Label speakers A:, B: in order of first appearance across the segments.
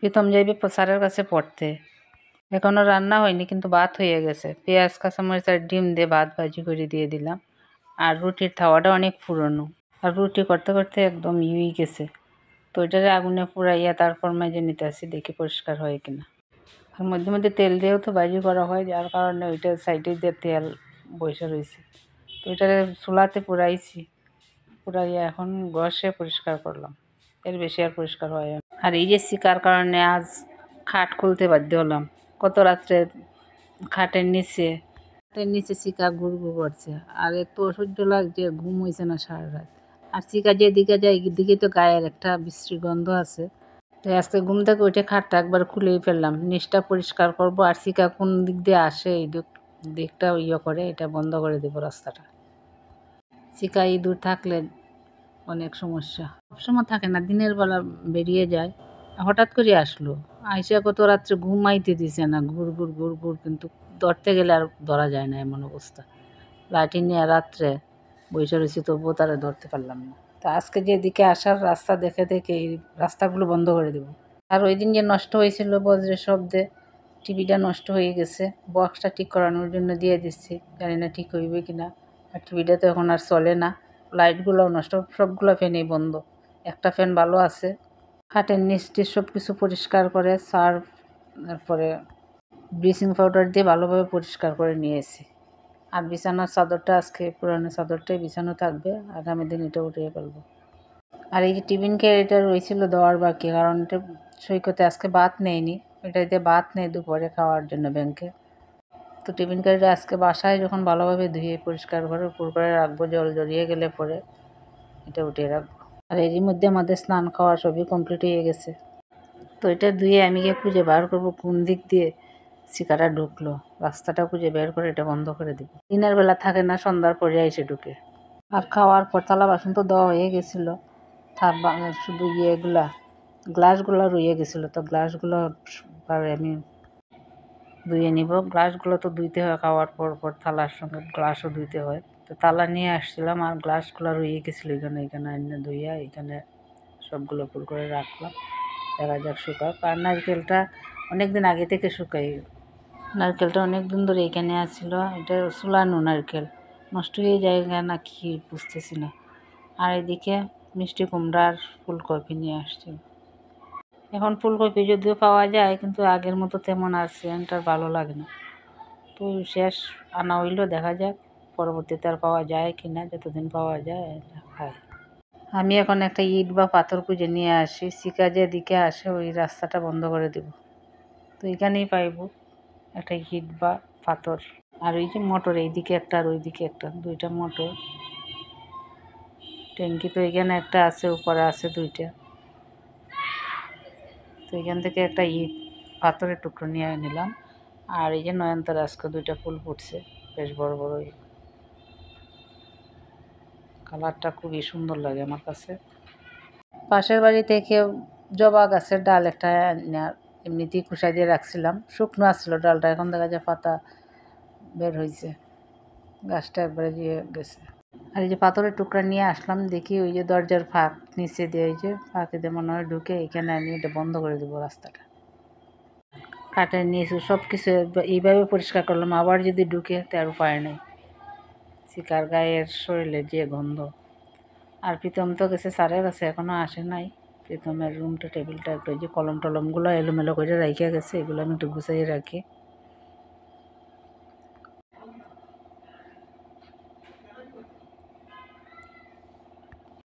A: প্রীতম যাইবে স্যারের কাছে পড়তে। এখনো রান্না হয়নি, কিন্তু ভাত হয়ে গেছে। পেঁয়াজ কাঁচামরিচ আর ডিম দিয়ে ভাত ভাজি করে দিয়ে দিলাম। আর রুটির তাওয়াটা অনেক পুরনো, আর রুটি করতে করতে একদম ইউই গেছে। তো ওইটারে আগুনে পুড়াইয়া তারপর মেজে নিতে আসি, দেখি পরিষ্কার হয় কিনা। আর মধ্যে মধ্যে তেল দিয়েও তো ভাজি করা হয়, যার কারণে ওইটা সাইডে দিয়ে তেল বসে রয়েছে। তো ওইটারে চুলাতে পুড়াইছি, পুড়াইয়া এখন ঘষে পরিষ্কার করলাম। এর বেশি আর পরিষ্কার হয় না। আর এই যে শিকার কারণে আজ খাট খুলতে বাধ্য হলাম। কত রাত্রে খাটের নিচে শিকা ঘুর ঘুর করছে, আর এত অসহ্য লাগছে, ঘুম হয়েছে না সারা রাত। আর শিকা যেদিকে যায় এদিকে তো গায়ের একটা বিশ্রী গন্ধ আছে। তো আজকে ঘুম থেকে উঠে খাটটা একবার খুলেই ফেললাম, নিচটা পরিষ্কার করব। আর শিকা কোন দিক দিয়ে আসে এই দিকটা করে এটা বন্ধ করে দেবো রাস্তাটা। শিকা ইঁদুর থাকলে অনেক সমস্যা। সবসময় থাকে না, দিনের বেলা বেরিয়ে যায়। হঠাৎ করে আসলো, আইসা কত রাত্রে ঘুমাইতে দিছে না, ঘুর ঘুর ঘুর ঘুর, কিন্তু ধরতে গেলে আর ধরা যায় না, এমন অবস্থা। লাঠি নিয়ে রাত্রে বসে রয়েছি, তবুও তারা ধরতে পারলাম না। তা আজকে যেদিকে আসার রাস্তা দেখে দেখে এই রাস্তাগুলো বন্ধ করে দেবো। আর ওই দিন যে নষ্ট হয়েছিল বজ্রের শব্দে টিভিটা নষ্ট হয়ে গেছে, বক্সটা ঠিক করানোর জন্য দিয়ে দিচ্ছি, জানি না ঠিক হইবে কি না। আর টিভিটা তো এখন আর চলে না, লাইটগুলোও নষ্ট, সবগুলো ফ্যানই বন্ধ। একটা ফ্যান ভালো আছে। খাটের নিচটি সব কিছু পরিষ্কার করে সার্ফ, তারপরে ব্লিচিং পাউডার দিয়ে ভালোভাবে পরিষ্কার করে নিয়েছি। আর বিছানার চাদরটা আজকে পুরানো চাদরটাই বিছানো থাকবে, আগামী দিন এটা উঠিয়ে ফেলবো। আর এই যে টিফিন খেয়ে এটা রয়েছিল দেওয়ার বাকি, কারণ এটা সৈকতে আজকে ভাত নেয়নি, এটাতে ভাত নেই দুপুরে খাওয়ার জন্য ব্যাংকে। তো টিফিন কারিটা আজকে বাসায় যখন ভালোভাবে ধুয়ে পরিষ্কার করে উপর করে রাখবো, জল জড়িয়ে গেলে পরে এটা উঠিয়ে রাখবো। আর এরই মধ্যে আমাদের স্নান খাওয়া সবই কমপ্লিট হয়ে গেছে। তো এটা ধুয়ে আমি গিয়ে খুঁজে বার করবো কোন দিক দিয়ে শিকাটা ঢুকলো, রাস্তাটা খুঁজে বের করে এটা বন্ধ করে দেবো। দিনের বেলা থাকে না, সন্ধ্যার পরে এসে ঢুকে। আর খাওয়ার পর থালা বাসন তো দেওয়া হয়ে গেছিলো, শুধু গ্লাসগুলো রয়ে গেছিলো। তো গ্লাসগুলো আমি ধুয়ে নিব। গ্লাসগুলো তো ধুইতে হয়, খাওয়ার পর পর থালার সঙ্গে গ্লাসও ধুইতে হয়। তো থালা নিয়ে আসছিলাম, আর গ্লাসগুলো রয়ে গেছিলো এখানে এনে ধুইয়া এখানে সবগুলো ফুল করে রাখলাম। দেখা যাক শুকাক। আর নারকেলটা অনেক দিন আগে থেকে শুকাই, নারকেলটা অনেক দিন ধরে এখানে আসছিল। এটা চুলানো নারকেল, নষ্ট হয়ে যায় না কি বুঝতেছি না। আর এদিকে মিষ্টি কুমড়ার ফুলকপি নিয়ে আসছিল। এখন ফুলকপি যদিও পাওয়া যায়, কিন্তু আগের মতো তেমন আর সেন্ট আর ভালো লাগে না। তো শেষ আনা হইলো, দেখা যাক পরবর্তীতে আর পাওয়া যায় কি না, যতদিন পাওয়া যায় খাই। আমি এখন একটা ইট বা পাথর খুঁজে নিয়ে আসি, শিকা যেদিকে আসে ওই রাস্তাটা বন্ধ করে দেব। তো এখানেই পাইব একটা ইট বা পাথর। আর ওই যে মোটর, এইদিকে একটা আর ওইদিকে একটা, দুইটা মোটর। ট্যাঙ্কি তো এখানে একটা আছে, উপরে আছে দুইটা। তো এখান থেকে একটা ইট পাথরের টুকরো নিয়ে নিলাম। আর এই যে নয়নতারা আজকে দুইটা ফুল ফুটছে, বেশ বড় বড়, কালারটা খুবই সুন্দর লাগে আমার কাছে। পাশের বাড়ি থেকে জবা গাছের ডাল একটা এমনিতেই কুষাই দিয়ে রাখছিলাম, শুকনো আসছিল ডালটা, এখন দেখা যায় পাতা বের হয়েছে, গাছটা একবারে দিয়ে গেছে। আর এই যে পাথরের টুকরা নিয়ে আসলাম, দেখি ওই যে দরজার ফাঁক নিচে দিয়ে, ওই যে ফাঁকে দিয়ে মনে হয় ঢুকে, এখানে আমি এটা বন্ধ করে দেবো রাস্তাটা। কাঠের নিচে সব কিছু এইভাবে পরিষ্কার করলাম, আবার যদি ঢুকে তার উপায় নেই। শিকার গায়ের শরীরে যে গন্ধ। আর প্রীতম তো গেছে স্যারের কাছে, এখনও আসে নাই। প্রীতমের রুমটা টেবিলটা একটু, যে কলম টলমগুলো এলোমেলো করে রাইখে গেছে, এগুলো আমি একটু গুছাইয়ে রাখি।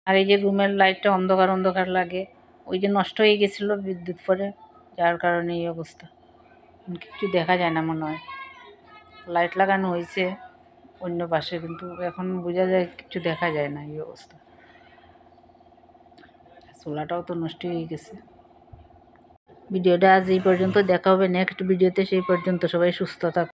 A: আর এই যে রুমের লাইটটা অন্ধকার অন্ধকার লাগে, ওই যে নষ্ট হয়ে গেছিলো বিদ্যুৎ পরে, যার কারণে এই অবস্থা, কিছু দেখা যায় না মনে হয়। লাইট লাগানো হয়েছে অন্য পাশে, কিন্তু এখন বোঝা যায় কিছু দেখা যায় না, এই অবস্থা। চুলাটাও তো নষ্ট হয়ে গেছে। ভিডিওটা আজ এই পর্যন্ত, দেখা হবে নেক্সট ভিডিওতে। সেই পর্যন্ত সবাই সুস্থ থাকুন।